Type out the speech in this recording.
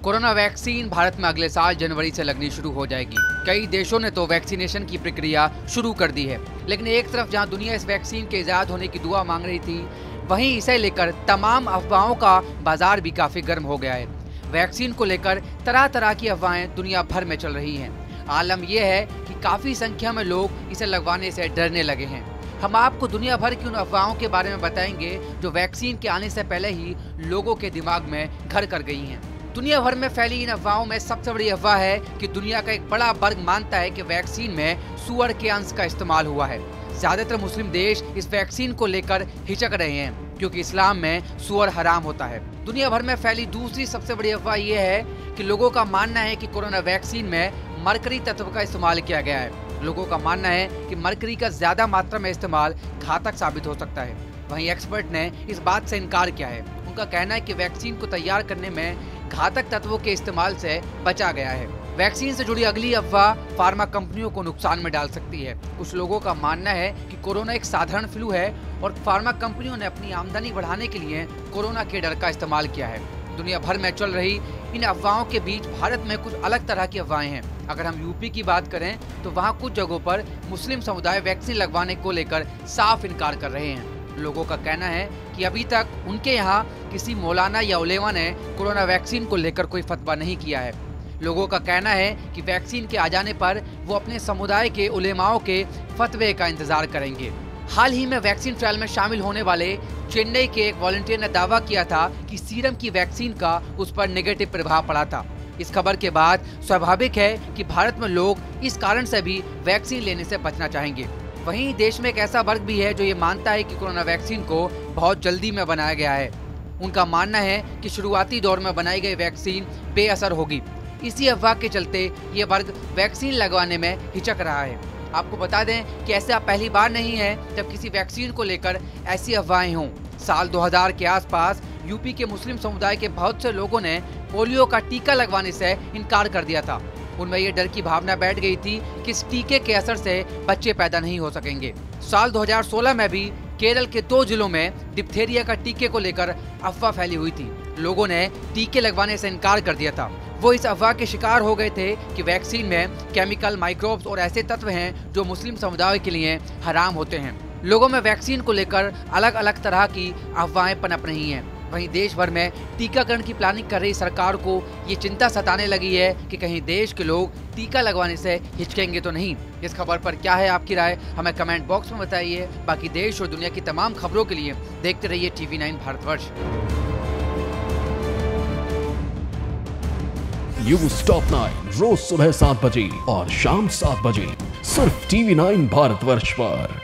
Corona vaccine Bharat में अगले साल जनवरी से लगनी शुरू हो जाएगी। कई देशों ने तो वैक्सीनेशन की प्रक्रिया शुरू कर दी है, लेकिन एक तरफ जहां दुनिया इस वैक्सीन के इजाद होने की दुआ मांग रही थी, वहीं इसे लेकर तमाम अफवाहों का बाजार भी काफी गर्म हो गया है। वैक्सीन को लेकर तरह तरह की अफवाहें दुनिया भर में चल रही हैं। आलम यह है कि काफी संख्या में लोग इसे लगवाने से डरने लगे हैं। हम आपको दुनिया भर की उन अफवाहों के बारे में बताएंगे जो वैक्सीन के आने से पहले ही लोगों के दिमाग में घर कर गई हैं। दुनिया भर में फैली इन अफवाहों में सबसे बड़ी अफवाह है कि दुनिया का एक बड़ा वर्ग मानता है कि वैक्सीन में सूअर के अंश का इस्तेमाल हुआ है। ज्यादातर मुस्लिम देश इस वैक्सीन को लेकर हिचक रहे हैं क्योंकि इस्लाम में सूअर हराम होता है। दुनिया भर में फैली दूसरी सबसे बड़ी अफवाह यह है कि लोगों का मानना है कि कोरोना वैक्सीन में मरकरी तत्व का इस्तेमाल किया गया है। लोगों का मानना है कि मरकरी का ज्यादा मात्रा में इस्तेमाल घातक साबित हो सकता है। वहीं एक्सपर्ट ने इस बात से इनकार किया है। उनका कहना है कि वैक्सीन को तैयार करने में घातक तत्वों के इस्तेमाल से बचा गया है। वैक्सीन से जुड़ी अगली अफवाह फार्मा कंपनियों को नुकसान में डाल सकती है। कुछ लोगों का मानना है कि कोरोना एक साधारण फ्लू है और फार्मा कंपनियों ने अपनी आमदनी बढ़ाने के लिए कोरोना के डर का इस्तेमाल किया है। दुनिया भर में चल रही इन अफवाहों के बीच भारत में कुछ अलग तरह की अफवाहें हैं। अगर हम यूपी की बात करें तो वहाँ कुछ जगहों पर मुस्लिम समुदाय वैक्सीन लगवाने को लेकर साफ इनकार कर रहे हैं। लोगों का कहना है कि अभी तक उनके यहाँ किसी मौलाना या उलेमा ने कोरोना वैक्सीन को लेकर कोई फतवा नहीं किया है। लोगों का कहना है कि वैक्सीन के आ जाने पर वो अपने समुदाय के उलेमाओं के फतवे का इंतजार करेंगे। हाल ही में वैक्सीन ट्रायल में शामिल होने वाले चेन्नई के एक वॉलंटियर ने दावा किया था कि सीरम की वैक्सीन का उस पर नेगेटिव प्रभाव पड़ा था। इस खबर के बाद स्वाभाविक है कि भारत में लोग इस कारण से भी वैक्सीन लेने से बचना चाहेंगे। वहीं देश में एक ऐसा वर्ग भी है जो ये मानता है कि कोरोना वैक्सीन को बहुत जल्दी में बनाया गया है। उनका मानना है कि शुरुआती दौर में बनाई गई वैक्सीन बेअसर होगी। इसी अफवाह के चलते ये वर्ग वैक्सीन लगवाने में हिचक रहा है। आपको बता दें कि ऐसा पहली बार नहीं है जब किसी वैक्सीन को लेकर ऐसी अफवाहें हों। साल 2000 के आसपास यूपी के मुस्लिम समुदाय के बहुत से लोगों ने पोलियो का टीका लगवाने से इनकार कर दिया था। उनमें ये डर की भावना बैठ गई थी कि इस टीके के असर से बच्चे पैदा नहीं हो सकेंगे। साल 2016 में भी केरल के 2 जिलों में डिप्थेरिया का टीके को लेकर अफवाह फैली हुई थी। लोगों ने टीके लगवाने से इनकार कर दिया था। वो इस अफवाह के शिकार हो गए थे कि वैक्सीन में केमिकल, माइक्रोब्स और ऐसे तत्व हैं जो मुस्लिम समुदाय के लिए हराम होते हैं। लोगों में वैक्सीन को लेकर अलग अलग तरह की अफवाहें पनप रही हैं। वहीं देश भर में टीकाकरण की प्लानिंग कर रही सरकार को ये चिंता सताने लगी है कि कहीं देश के लोग टीका लगवाने से हिचकेंगे तो नहीं। इस खबर पर क्या है आपकी राय, हमें कमेंट बॉक्स में बताइए। बाकी देश और दुनिया की तमाम खबरों के लिए देखते रहिए TV9 भारतवर्ष। न्यूज़ टॉप 9 रोज सुबह 7 बजे और शाम 7 बजे सिर्फ TV9 भारतवर्ष पर।